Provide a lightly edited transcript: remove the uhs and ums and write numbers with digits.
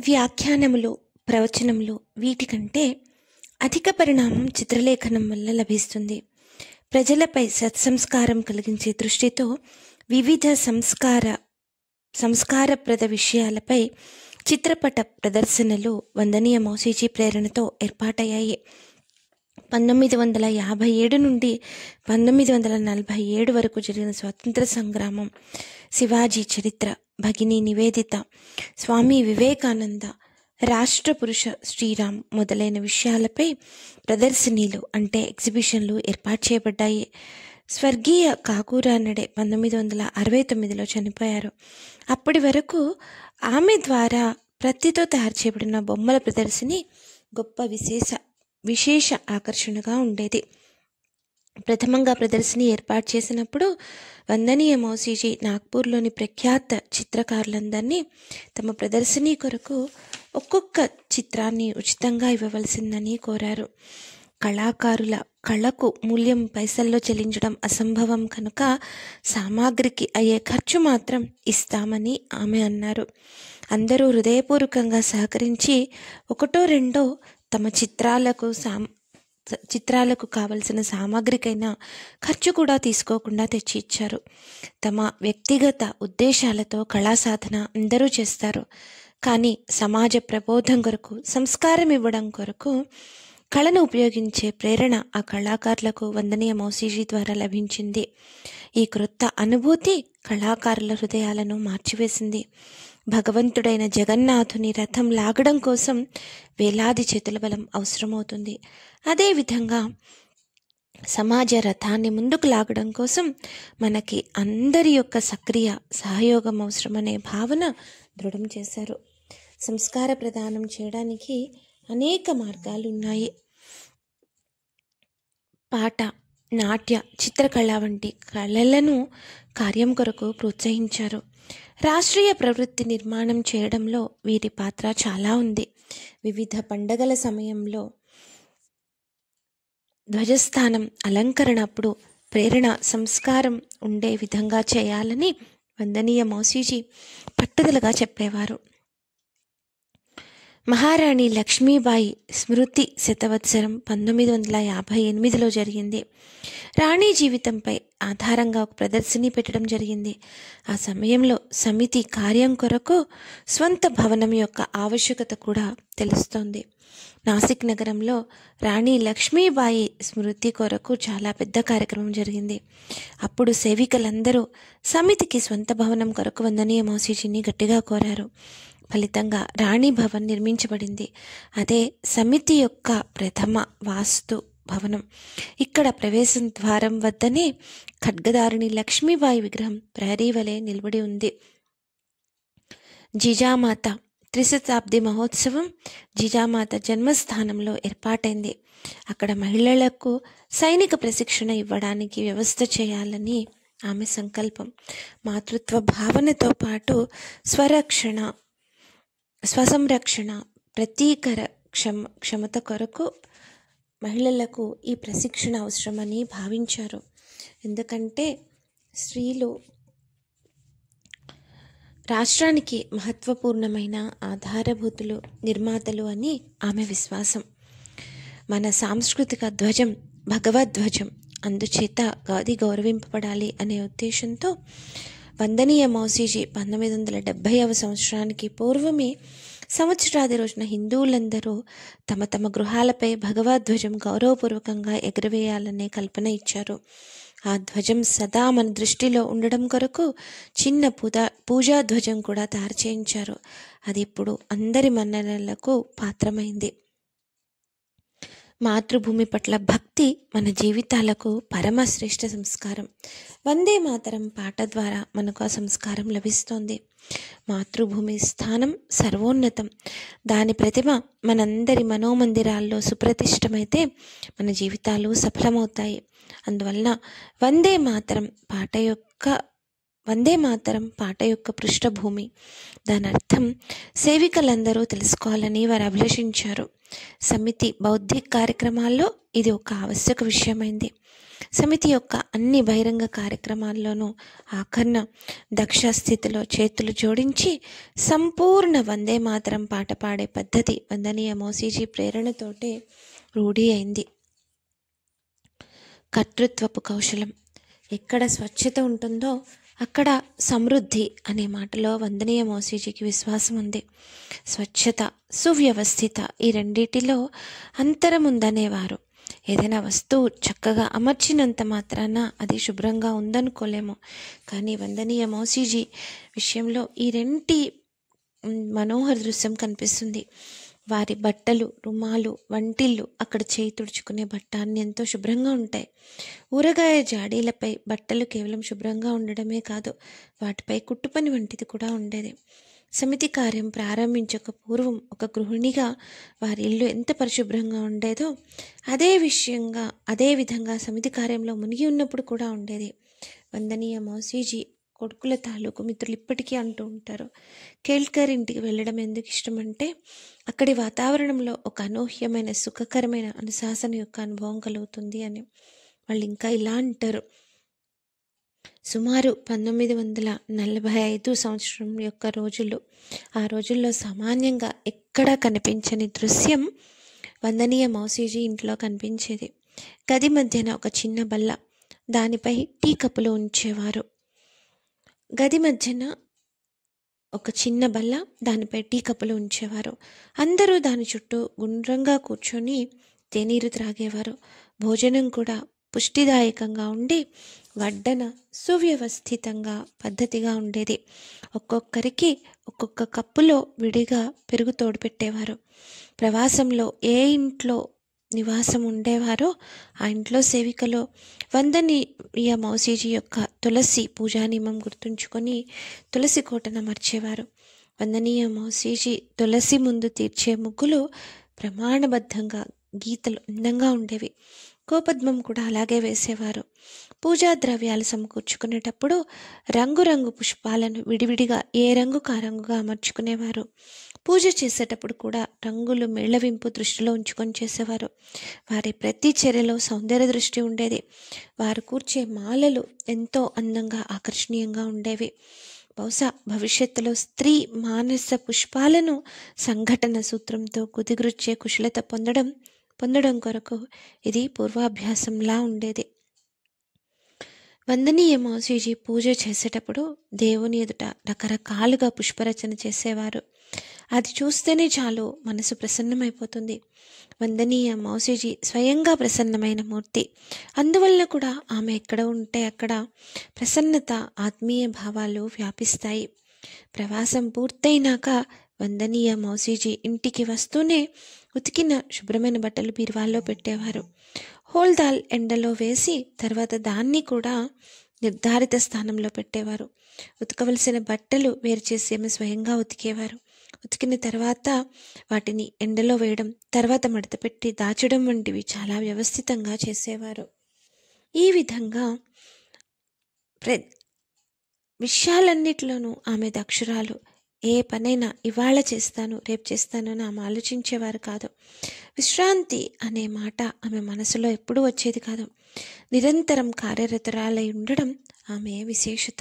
వ్యాఖ్యానములు, ప్రవచనములు వీటికంటే అధిక పరిణామం చిత్రలేఖనం వల్ల లభిస్తుంది. ప్రజలపై సత్సంస్కారం కలిగించే దృష్టితో వివిధ సంస్కారప్రద విషయాలపై చిత్రపట ప్రదర్శనలు వందనీయ మౌసీజీ ప్రేరణతో ఏర్పాటయ్యాయి. 1957 నుండి 1947 వరకు జరిగిన స్వాతంత్ర సంగ్రామం, శివాజీ చరిత్ర, భగిని నివేదిత, స్వామి వివేకానంద, రాష్ట్ర పురుష శ్రీరామ్ మొదలైన విషయాలపై ప్రదర్శనీలు అంటే ఎగ్జిబిషన్లు ఏర్పాటు చేయబడ్డాయి. స్వర్గీయ కాకూరానడే 1969లో చనిపోయారు. అప్పటి వరకు ఆమె ద్వారా ప్రతితో తయారు చేయబడిన బొమ్మల ప్రదర్శని గొప్ప విశేష ఆకర్షణగా ఉండేది. ప్రథమంగా ప్రదర్శని ఏర్పాటు చేసినప్పుడు వందనీయ మౌసీజీ నాగ్పూర్లోని ప్రఖ్యాత చిత్రకారులందరినీ తమ ప్రదర్శనీ కొరకు ఒక్కొక్క చిత్రాన్ని ఉచితంగా ఇవ్వవలసిందని కోరారు. కళాకారుల కళకు మూల్యం పైసల్లో చెల్లించడం అసంభవం కనుక సామాగ్రికి అయ్యే ఖర్చు మాత్రం ఇస్తామని ఆమె అన్నారు. అందరూ హృదయపూర్వకంగా సహకరించి ఒకటో రెండో తమ చిత్రాలకు కావలసిన సామాగ్రికైనా ఖర్చు కూడా తీసుకోకుండా తెచ్చి ఇచ్చారు. తమ వ్యక్తిగత ఉద్దేశాలతో కళా సాధన అందరూ చేస్తారు. కానీ సమాజ ప్రబోధం కొరకు, సంస్కారం ఇవ్వడం కొరకు కళను ఉపయోగించే ప్రేరణ ఆ కళాకారులకు వందనీయ మౌసీజీ ద్వారా లభించింది. ఈ క్రొత్త అనుభూతి కళాకారుల హృదయాలను మార్చివేసింది. భగవంతుడైన జగన్నాథుని రథం లాగడం కోసం వేలాది చేతుల బలం అవసరమవుతుంది. అదేవిధంగా సమాజ రథాన్ని ముందుకు లాగడం కోసం మనకి అందరి యొక్క సక్రియ సహయోగం అవసరమనే భావన దృఢం చేశారు. సంస్కార ప్రదానం చేయడానికి అనేక మార్గాలు ఉన్నాయి. పాట, నాట్య, చిత్రకళ వంటి కళలను కార్యం కొరకు ప్రోత్సహించారు. రాష్ట్రీయ ప్రవృత్తి నిర్మాణం చేయడంలో వీరి పాత్ర చాలా ఉంది. వివిధ పండగల సమయంలో ధ్వజస్థానం అలంకరణ అప్పుడు ప్రేరణ, సంస్కారం ఉండే విధంగా చేయాలని వందనీయ మౌసీజీ పట్టుదలగా చెప్పేవారు. మహారాణి లక్ష్మీబాయి స్మృతి శతవత్సరం 1958లో జరిగింది. రాణి జీవితంపై ఆధారంగా ఒక ప్రదర్శని పెట్టడం జరిగింది. ఆ సమయంలో సమితి కార్యం కొరకు స్వంత భవనం యొక్క ఆవశ్యకత కూడా తెలుస్తోంది. నాసిక్ నగరంలో రాణి లక్ష్మీబాయి స్మృతి కొరకు చాలా పెద్ద కార్యక్రమం జరిగింది. అప్పుడు సేవికలందరూ సమితికి స్వంత భవనం కొరకు వందనీయ మౌసీజీని గట్టిగా కోరారు. ఫలితంగా రాణి భవన్ నిర్మించబడింది. అదే సమితి యొక్క ప్రథమ వాస్తు భవనం. ఇక్కడ ప్రవేశం ద్వారం వద్దనే ఖడ్గదారిణి లక్ష్మీబాయి విగ్రహం ప్రహరీ వలె నిలబడి ఉంది. జిజామాత త్రిశతాబ్ది మహోత్సవం జిజామాత జన్మస్థానంలో ఏర్పాటైంది. అక్కడ మహిళలకు సైనిక ప్రశిక్షణ ఇవ్వడానికి వ్యవస్థ చేయాలని ఆమె సంకల్పం. మాతృత్వ భావనతో పాటు స్వసంరక్షణ, ప్రతీకర క్షమత కొరకు మహిళలకు ఈ ప్రశిక్షణ అవసరమని భావించారు. ఎందుకంటే స్త్రీలు రాష్ట్రానికి మహత్వపూర్ణమైన ఆధారభూతులు, నిర్మాతలు అని ఆమె విశ్వాసం. మన సాంస్కృతిక ధ్వజం భగవద్ధ్వజం, అందుచేత అది గౌరవింపబడాలి అనే ఉద్దేశంతో వందనీయ మౌసీజీ 1970వ సంవత్సరానికి పూర్వమే సంవత్సరాది రోజున హిందువులందరూ తమ తమ గృహాలపై భగవద్ధ్వజం గౌరవపూర్వకంగా ఎగురవేయాలనే కల్పన ఇచ్చారు. ఆ ధ్వజం సదా మన దృష్టిలో ఉండడం కొరకు చిన్న పూజా ధ్వజం కూడా తయారు చేయించారు. అది ఇప్పుడు అందరి మన్ననలకు పాత్రమైంది. మాతృభూమి పట్ల భక్తి మన జీవితాలకు పరమశ్రేష్ఠ సంస్కారం. వందే మాతరం పాట ద్వారా మనకు ఆ సంస్కారం లభిస్తోంది. మాతృభూమి స్థానం సర్వోన్నతం. దాని ప్రతిమ మనందరి మనోమందిరాల్లో సుప్రతిష్టమైతే మన జీవితాలు సఫలమవుతాయి. అందువలన వందే మాతరం పాట యొక్క పృష్ఠభూమి, దాని అర్థం సేవికలందరూ తెలుసుకోవాలని వారు అభిలషించారు. సమితి బౌద్ధిక కార్యక్రమాల్లో ఇది ఒక ఆవశ్యక విషయమైంది. సమితి యొక్క అన్ని బహిరంగ కార్యక్రమాల్లోనూ ఆఖర్న దక్ష స్థితిలో చేతులు జోడించి సంపూర్ణ వందే మాతరం పాట పాడే పద్ధతి వందనీయ మోసీజీ ప్రేరణతోటే రూఢి అయింది. కర్తృత్వపు కౌశలం. ఎక్కడ స్వచ్ఛత ఉంటుందో అక్కడ సమృద్ధి అనే మాటలో వందనీయ మోసీజీకి విశ్వాసం ఉంది. స్వచ్ఛత, సువ్యవస్థిత ఈ రెండిటిలో అంతరం ఉందనేవారు. ఏదైనా వస్తువు చక్కగా అమర్చినంత మాత్రాన అది శుభ్రంగా ఉందనుకోలేము. కానీ వందనీయ మోసీజీ విషయంలో ఈ రెంటి మనోహర దృశ్యం కనిపిస్తుంది. వారి బట్టలు, రుమాలు, వంటిల్లు, అక్కడ చేయి తుడుచుకునే బట్ట అన్ని ఎంతో శుభ్రంగా ఉంటాయి. ఊరగాయ జాడీలపై బట్టలు కేవలం శుభ్రంగా ఉండడమే కాదు, వాటిపై కుట్టుపని వంటిది కూడా ఉండేది. సమితి కార్యం ప్రారంభించక పూర్వం ఒక గృహిణిగా వారి ఇల్లు ఎంత పరిశుభ్రంగా ఉండేదో అదే విధంగా సమితి కార్యంలో మునిగి ఉన్నప్పుడు కూడా ఉండేది. వందనీయ మోసీజీ కొడుకుల తాలూకు మిత్రులు ఇప్పటికీ అంటూ ఉంటారు, కేల్కర్ ఇంటికి వెళ్ళడం ఎందుకు ఇష్టమంటే అక్కడి వాతావరణంలో ఒక అనూహ్యమైన సుఖకరమైన అనుశాసన యొక్క అనుభవం కలుగుతుంది అని. వాళ్ళు ఇంకా ఇలా అంటారు, సుమారు 1945 సంవత్సరం యొక్క రోజులు. ఆ రోజుల్లో సామాన్యంగా ఎక్కడా కనిపించని దృశ్యం వందనీయ మోసీజీ ఇంట్లో కనిపించేది. గది మధ్యన ఒక చిన్న బల్ల, దానిపై టీ కప్పులు ఉంచేవారు. అందరూ దాని చుట్టూ గుండ్రంగా కూర్చొని తేనీరు త్రాగేవారు. భోజనం కూడా పుష్టిదాయకంగా ఉండి వడ్డన సువ్యవస్థితంగా పద్ధతిగా ఉండేది. ఒక్కొక్కరికి ఒక్కొక్క కప్పులో విడిగా పెరుగు తోడు పెట్టేవారు. ప్రవాసంలో ఏ ఇంట్లో నివాసం ఉండేవారో ఆ ఇంట్లో సేవికలో వందనీయ మోసీజీ యొక్క తులసి పూజా నియమం గుర్తుంచుకొని తులసి కోటను అమర్చేవారు. వందనీయ మోసీజీ తులసి ముందు తీర్చే ముగ్గులు ప్రమాణబద్ధంగా గీతలు అందంగా ఉండేవి. గోపద్మం కూడా అలాగే వేసేవారు. పూజా ద్రవ్యాలు సమకూర్చుకునేటప్పుడు రంగురంగు పుష్పాలను విడివిడిగా ఏ రంగుకు ఆ రంగుగా అమర్చుకునేవారు. పూజ చేసేటప్పుడు కూడా రంగులు మేళవింపు దృష్టిలో ఉంచుకొని చేసేవారు. వారి ప్రతి చర్యలో సౌందర్య దృష్టి ఉండేది. వారు కూర్చే మాలలు ఎంతో అందంగా ఆకర్షణీయంగా ఉండేవి. బహుశా భవిష్యత్తులో స్త్రీ మానస పుష్పాలను సంఘటన సూత్రంతో కుదిగుర్చే కుశలత పొందడం కొరకు ఇది పూర్వాభ్యాసంలా ఉండేది. వందనీయ మోసీజీ పూజ చేసేటప్పుడు దేవుని ఎదుట రకరకాలుగా పుష్పరచన చేసేవారు. అది చూస్తేనే చాలు మనసు ప్రసన్నమైపోతుంది. వందనీయ మోసీజీ స్వయంగా ప్రసన్నమైన మూర్తి. అందువల్ల కూడా ఆమె ఎక్కడ ఉంటే అక్కడ ప్రసన్నత, ఆత్మీయ భావాలు వ్యాపిస్తాయి. ప్రవాసం పూర్తయినాక వందనీయ మోసీజీ ఇంటికి వస్తూనే ఉతికిన శుభ్రమైన బట్టలు బీరువాల్లో పెట్టేవారు. హోల్దాల్ ఎండలో వేసి తర్వాత దాన్ని కూడా నిర్ధారిత స్థానంలో పెట్టేవారు. ఉతకవలసిన బట్టలు వేరు చేసి ఆమె స్వయంగా ఉతికేవారు. ఉతికిన తర్వాత వాటిని ఎండలో వేయడం, తర్వాత మడత పెట్టి దాచడం వంటివి చాలా వ్యవస్థితంగా చేసేవారు. ఈ విధంగా విషయాలన్నిటిలోనూ ఆమె దక్షురాలు. ఏ పనైనా ఇవాళ చేస్తాను, రేపు చేస్తాను అని ఆమె ఆలోచించేవారు కాదు. విశ్రాంతి అనే మాట ఆమె మనసులో ఎప్పుడూ వచ్చేది కాదు. నిరంతరం కార్యరతురాలై ఉండడం ఆమె విశేషత.